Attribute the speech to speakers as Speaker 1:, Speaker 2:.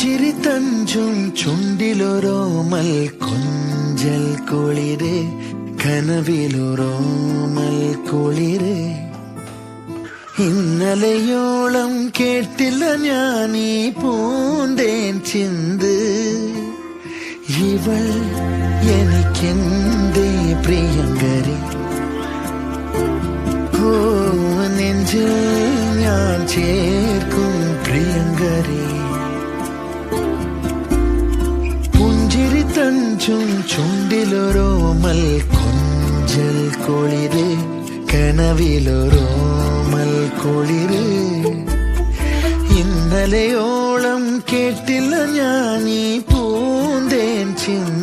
Speaker 1: പുഞ്ചിരി തഞ്ചും ചുണ്ടിലൊരോമൽ കൊഞ്ചൽ കുളിര് കനവിലൊരോമൽ കുളിര് ഇന്നലെയോളം കേട്ടില്ല ഞാനീ പൂന്തേൻ ചിന്ത് ഇവൾ എനിക്കെന്തേ പ്രിയങ്കരി ഓ നെഞ്ചിൽ ഞാൻ ചേർക്കും പ്രിയങ്കരി പുഞ്ചിരി തഞ്ചും ചുണ്ടിലൊരോമൽ കൊഞ്ചൽ കുളിര് കനവിലൊരോമൽ കുളിര് ഇന്നലെയോളം കേട്ടില്ല ഞാനീ പൂന്തേൻ ചിന്ത